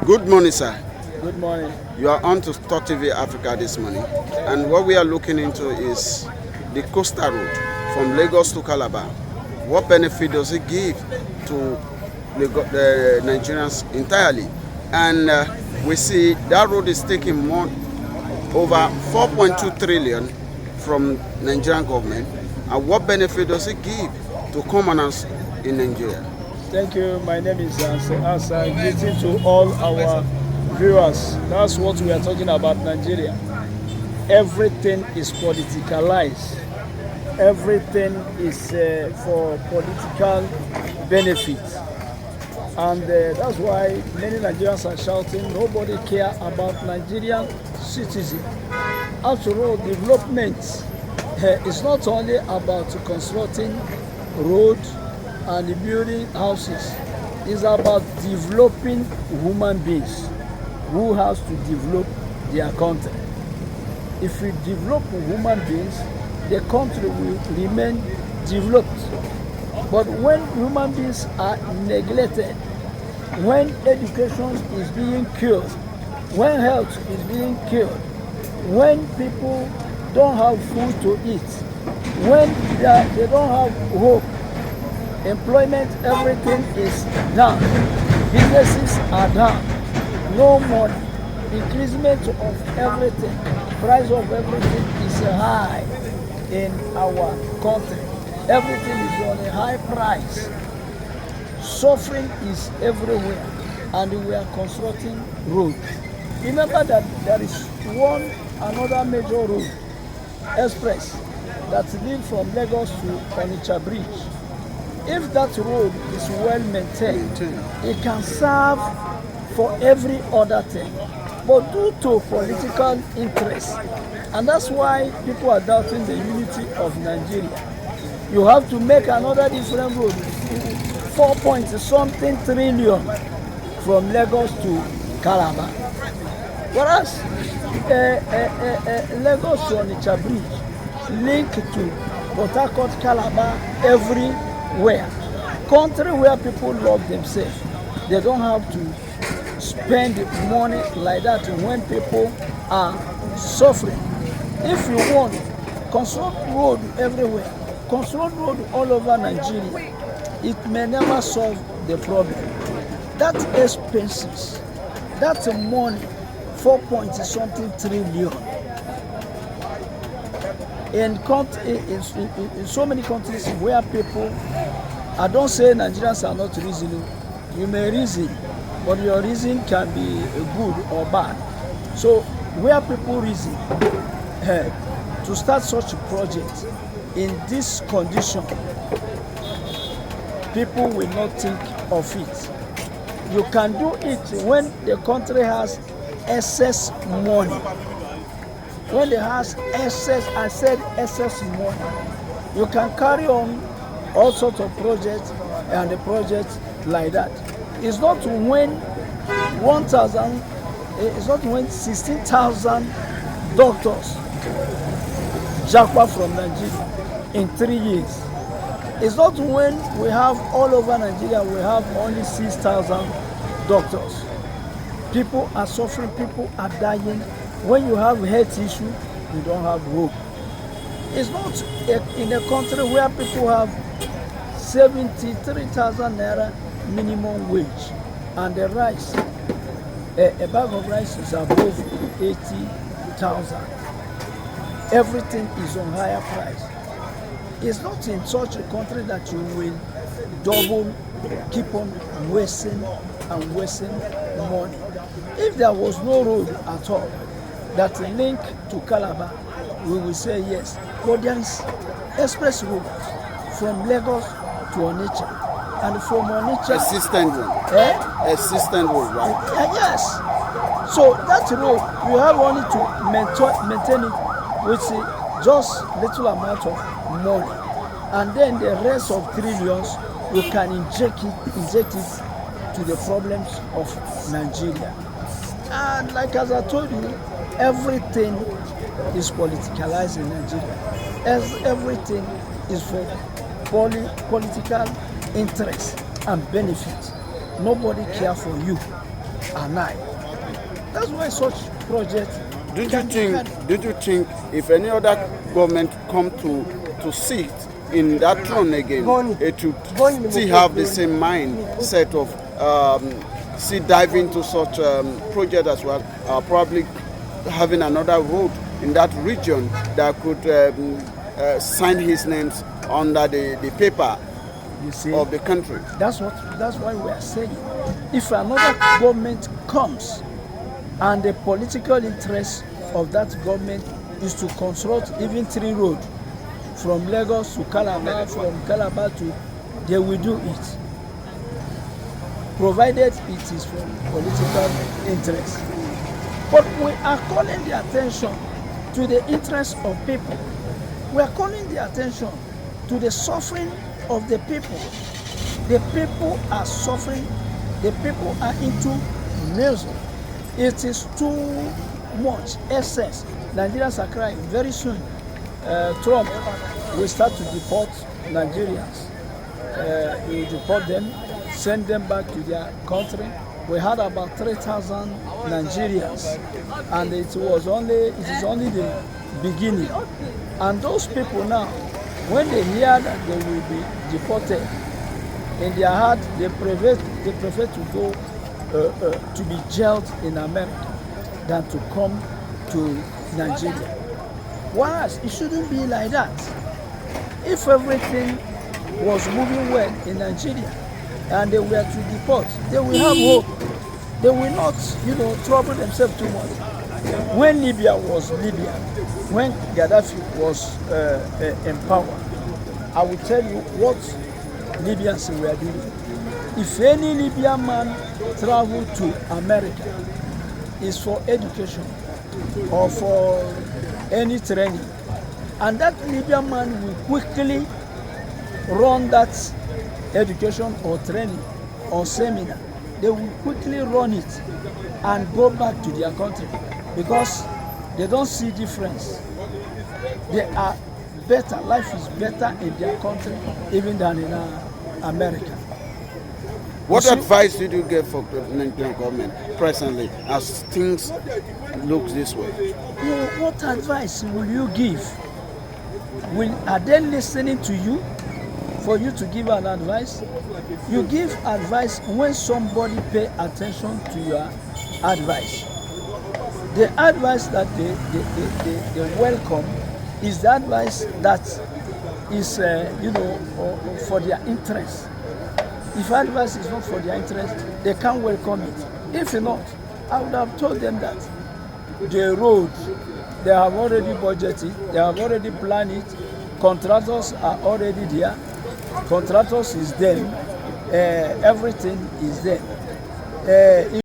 Good morning, sir. Good morning. You are on to Star TV Africa this morning, and what we are looking into is the coastal road from Lagos to Calabar. What benefit does it give to the Nigerians entirely? And we see that road is taking over 4.2 trillion from Nigerian government. And what benefit does it give to commoners in Nigeria? Thank you. My name is Asa. Greeting to all our viewers. That's what we are talking about, Nigeria. Everything is politicalized. Everything is for political benefit. And that's why many Nigerians are shouting, nobody cares about Nigerian citizens. After all, development is not only about constructing roads and building houses. It's about developing human beings who has to develop their country. If we develop human beings, the country will remain developed. But when human beings are neglected, when education is being killed, when health is being killed, when people don't have food to eat, when they don't have hope, employment, everything is down. Businesses are down. No money. Increasement of everything. Price of everything is high in our country. Everything is on a high price. Suffering is everywhere, and we are constructing roads. Remember that there is another major road, express, that leads from Lagos to Onitsha Bridge. If that road is well maintained, it can serve for every other thing. But due to political interest, and that's why people are doubting the unity of Nigeria, you have to make another different road, 4.something trillion from Lagos to Calabar. Whereas Lagos to Onitsha Bridge link to Port Harcourt, Calabar, everywhere. Country where people love themselves, they don't have to spend money like that when people are suffering. If you want, construct road everywhere, construct road all over Nigeria, it may never solve the problem. That expenses, that money, 4.something trillion. In so many countries where people, I don't say Nigerians are not reasoning. You may reason, but your reason can be good or bad. So where people reason to start such a project in this condition, people will not think of it. You can do it when the country has excess money. When they has excess, I said excess money, you can carry on all sorts of projects and the projects like that. It's not when 16,000 doctors jackpot from Nigeria in 3 years. It's not when we have all over Nigeria, we have only 6,000 doctors. People are suffering, people are dying. When you have health issue, you don't have hope. It's not in a country where people have 73,000 Naira minimum wage, and the rice, a bag of rice is above 80,000. Everything is on higher price. It's not in such a country that you will keep on wasting and wasting money. If there was no road at all that link to Calabar, we will say yes. But there is express road from Lagos to Onitsha, and from Onitsha. Assistant road. Assistant road, right? Yes. So that road, you have only to maintain it with just little amount of money, and then the rest of trillions you can inject it to the problems of Nigeria. And like as I told you, everything is politicalized in Nigeria. As everything is for political interest and benefit. Nobody cares for you. an eye. That's why such projects. Did you think if any other government come to sit in that throne again, it would still have the same mindset of dive into such project as well, probably having another road in that region that could sign his names under the paper of the country? That's why we are saying, if another government comes and the political interest of that government is to construct even 3 roads from Lagos to Calabar, from Calabar to, they will do it, provided it is for political interest. But we are calling the attention to the interests of people. We are calling the attention to the suffering of the people. The people are suffering. The people are into misery. It is too much excess. Nigerians are crying. Very soon, Trump will start to deport Nigerians. He will deport them, send them back to their country. We had about 3,000 Nigerians, and it is only the beginning. And those people now, when they hear that they will be deported, in their heart they prefer to go to be jailed in America than to come to Nigeria. Whereas it shouldn't be like that. If everything was moving well in Nigeria and they were to deport, they will have hope. They will not, trouble themselves too much. When Libya was Libya, when Gaddafi was in power, I will tell you what Libyans were doing. If any Libyan man travel to America, is for education or for any training, and that Libyan man will quickly run that education or training or seminar. They will quickly run it and go back to their country because they don't see difference. They are better, life is better in their country even than in America. What advice did you give for the Nigerian government presently as things look this way? What advice will you give? Are they listening to you for you to give an advice? You give advice when somebody pay attention to your advice. The advice that they welcome is the advice that is for their interest. If advice is not for their interest, they can't welcome it. If not, I would have told them that the road, they have already budgeted, they have already planned it, contractors are already there, contractors is them, everything is there.